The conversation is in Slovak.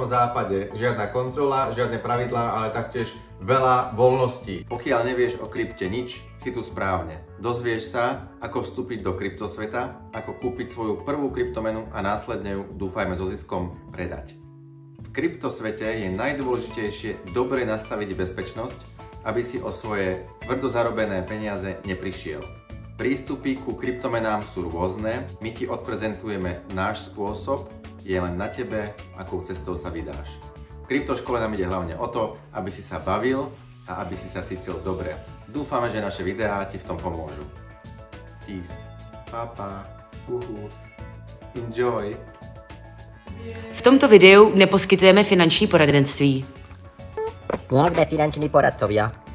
divom západe. Žiadna kontrola, žiadne pravidlá, ale taktiež veľa voľností. Pokiaľ nevieš o krypte nič, si tu správne. Dozvieš sa, ako vstúpiť do kryptosveta, ako kúpiť svoju prvú kryptomenu a následne ju, dúfajme so ziskom, predať. V kryptosvete je najdôležitejšie dobre nastaviť bezpečnosť, aby si o svoje tvrdo zarobené peniaze neprišiel. Prístupy ku kryptomenám sú rôzne, my ti odprezentujeme náš spôsob, je len na tebe, akou cestou sa vydáš. V kryptoškole nám ide hlavne o to, aby si sa bavil a aby si sa cítil dobre. Dúfame, že naše videá ti v tom pomôžu. Peace. Papa. Enjoy. V tomto videu neposkytujeme finanční poradenství. Niekde finanční poradcovia